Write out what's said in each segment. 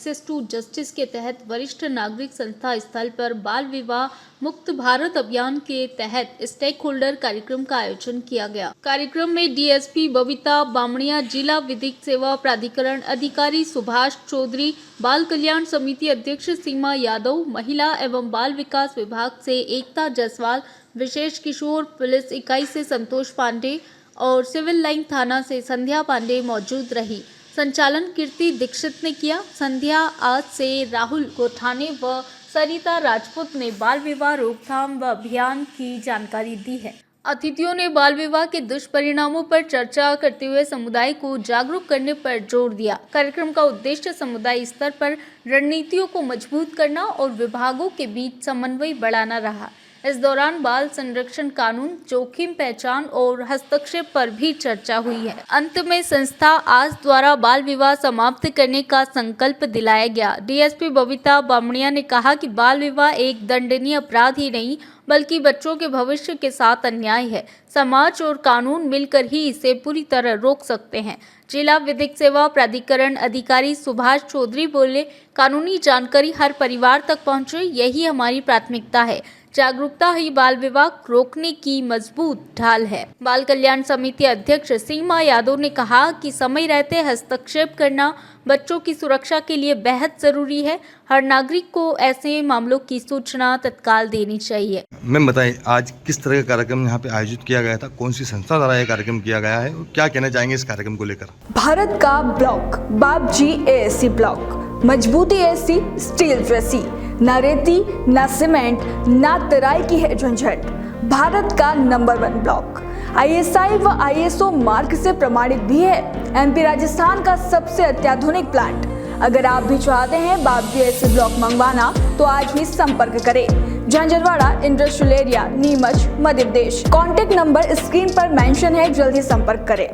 Access to justice के तहत वरिष्ठ नागरिक संस्था स्थल पर बाल विवाह मुक्त भारत अभियान के तहत स्टेक होल्डर कार्यक्रम का आयोजन किया गया। कार्यक्रम में डीएसपी बबीता बामणिया, जिला विधिक सेवा प्राधिकरण अधिकारी सुभाष चौधरी, बाल कल्याण समिति अध्यक्ष सीमा यादव, महिला एवं बाल विकास विभाग से एकता जायसवाल, विशेष किशोर पुलिस इकाई से संतोष पांडे और सिविल लाइन थाना से संध्या पांडे मौजूद रही। संचालन कीर्ति दीक्षित ने किया। संध्या आज से राहुल गोठाने व सरिता राजपूत ने बाल विवाह रोकथाम व अभियान की जानकारी दी है। अतिथियों ने बाल विवाह के दुष्परिणामों पर चर्चा करते हुए समुदाय को जागरूक करने पर जोर दिया। कार्यक्रम का उद्देश्य समुदाय स्तर पर रणनीतियों को मजबूत करना और विभागों के बीच समन्वय बढ़ाना रहा। इस दौरान बाल संरक्षण कानून, जोखिम पहचान और हस्तक्षेप पर भी चर्चा हुई है। अंत में संस्था आज द्वारा बाल विवाह समाप्त करने का संकल्प दिलाया गया। डीएसपी बबीता बामणिया ने कहा कि बाल विवाह एक दंडनीय अपराध ही नहीं बल्कि बच्चों के भविष्य के साथ अन्याय है। समाज और कानून मिलकर ही इसे पूरी तरह रोक सकते हैं। जिला विधिक सेवा प्राधिकरण अधिकारी सुभाष चौधरी बोले, कानूनी जानकारी हर परिवार तक पहुंचे, यही हमारी प्राथमिकता है। जागरूकता ही बाल विवाह रोकने की मजबूत ढाल है। बाल कल्याण समिति अध्यक्ष सीमा यादव ने कहा कि समय रहते हस्तक्षेप करना बच्चों की सुरक्षा के लिए बेहद जरूरी है। हर नागरिक को ऐसे मामलों की सूचना तत्काल देनी चाहिए। मैम बताएं, आज किस तरह का कार्यक्रम यहाँ पे आयोजित किया गया था, कौन सी संस्था द्वारा यह कार्यक्रम किया गया है और क्या कहना चाहेंगे इस कार्यक्रम को लेकर? भारत का ब्लॉक बाबजी एएससी ब्लॉक, मजबूती एसी स्टील जैसी, न रेती न सीमेंट न तराई की है झंझट। भारत का नंबर 1 ब्लॉक आईएसआई व आईएसओ मार्क से प्रमाणित भी है। एमपी राजस्थान का सबसे अत्याधुनिक प्लांट। अगर आप भी चाहते हैं बाबजी एसी ब्लॉक मंगवाना तो आज ही संपर्क करें। झंझरवाड़ा industrial area, Neemuch, Madhya Pradesh. Contact number screen पर मेंशन है, जल्दी संपर्क करें।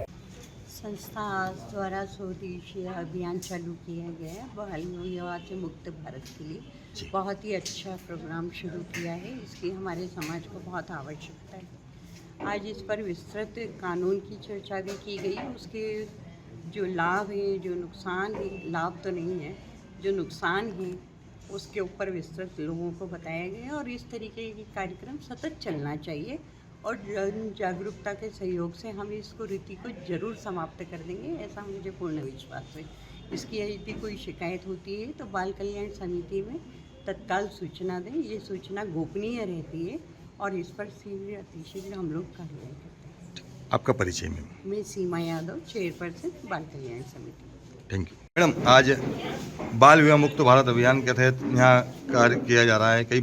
संस्था द्वारा स्वदेशी अभियान चालू किया गया है बाल विवाह से मुक्त भारत के लिए। बहुत ही अच्छा प्रोग्राम शुरू किया है, इसकी हमारे समाज को बहुत आवश्यकता है। आज इस पर विस्तृत कानून की चर्चा भी की गई, उसके जो लाभ है, जो नुकसान है, लाभ तो नहीं है, जो नुकसान है उसके ऊपर विस्तृत लोगों को बताया गया और इस तरीके के कार्यक्रम सतत चलना चाहिए और जन जागरूकता के सहयोग से हम इसको रीति को जरूर समाप्त कर देंगे, ऐसा मुझे पूर्ण विश्वास है। इसकी यदि कोई शिकायत होती है तो बाल कल्याण समिति में तत्काल सूचना दें। ये सूचना गोपनीय रहती है और इस पर शीघ्र अतिशीघ्र हम लोग कार्रवाई करते हैं। आपका परिचय मैम? मैं सीमा यादव, चेयरपर्सन बाल कल्याण समिति। Thank you madam. आज बाल विवाह मुक्त भारत अभियान के तहत यहाँ कार्य किया जा रहा है। कई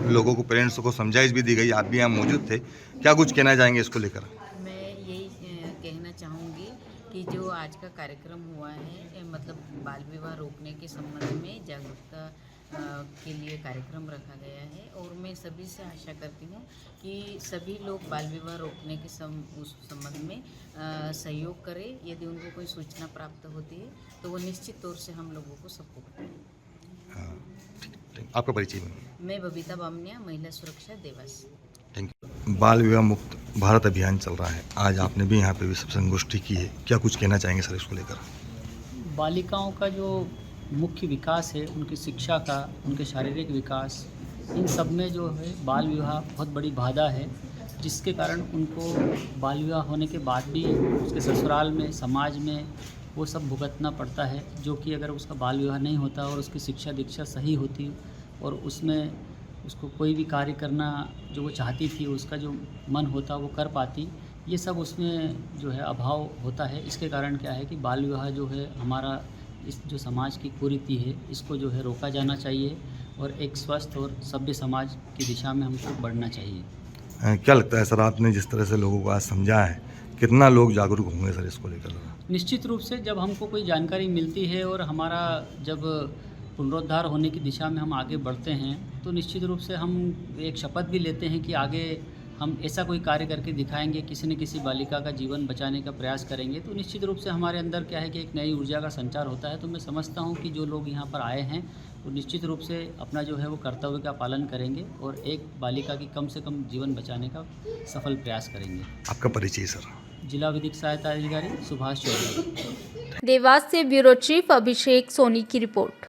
लोगों को, पेरेंट्स को समझाइश भी दी गई, आप भी यहाँ मौजूद थे, क्या कुछ कहना चाहेंगे इसको लेकर? मैं यही कहना चाहूँगी कि जो आज का कार्यक्रम हुआ है, मतलब बाल विवाह रोकने के संबंध में जागरूकता के लिए कार्यक्रम रखा गया है और मैं सभी से आशा करती हूँ कि सभी लोग बाल विवाह रोकने के उस संबंध में सहयोग करें। यदि उनको कोई सूचना प्राप्त होती है तो वो निश्चित तौर से हम लोगों को सबको बताएं। हाँ, आपका परिचय? मैं बबीता बामणिया, महिला सुरक्षा, देवास। Thank you. बाल विवाह मुक्त भारत अभियान चल रहा है, आज आपने भी यहाँ पे भी संगोष्ठी की है, क्या कुछ कहना चाहेंगे सर इसको लेकर? बालिकाओं का जो मुख्य विकास है, उनकी शिक्षा का, उनके शारीरिक विकास, इन सब में जो है बाल विवाह बहुत बड़ी बाधा है, जिसके कारण उनको बाल विवाह होने के बाद भी उसके ससुराल में, समाज में वो सब भुगतना पड़ता है। जो कि अगर उसका बाल विवाह नहीं होता और उसकी शिक्षा दीक्षा सही होती और उसमें उसको कोई भी कार्य करना जो वो चाहती थी, उसका जो मन होता वो कर पाती, ये सब उसमें जो है अभाव होता है। इसके कारण क्या है कि बाल विवाह जो है हमारा इस जो समाज की कुरीति है, इसको जो है रोका जाना चाहिए और एक स्वस्थ और सभ्य समाज की दिशा में हमको बढ़ना चाहिए। क्या लगता है सर, आपने जिस तरह से लोगों को आज समझा है, कितना लोग जागरूक होंगे सर इसको लेकर? निश्चित रूप से जब हमको कोई जानकारी मिलती है और हमारा जब पुनरुद्धार होने की दिशा में हम आगे बढ़ते हैं तो निश्चित रूप से हम एक शपथ भी लेते हैं कि आगे हम ऐसा कोई कार्य करके दिखाएंगे, किसी न किसी बालिका का जीवन बचाने का प्रयास करेंगे। तो निश्चित रूप से हमारे अंदर क्या है कि एक नई ऊर्जा का संचार होता है। तो मैं समझता हूँ कि जो लोग यहाँ पर आए हैं वो निश्चित रूप से अपना जो है वो कर्तव्य का पालन करेंगे और एक बालिका की कम से कम जीवन बचाने का सफल प्रयास करेंगे। आपका परिचय सर? जिला विधिक सहायता अधिकारी सुभाष चौधरी। देवास से ब्यूरो चीफ अभिषेक सोनी की रिपोर्ट।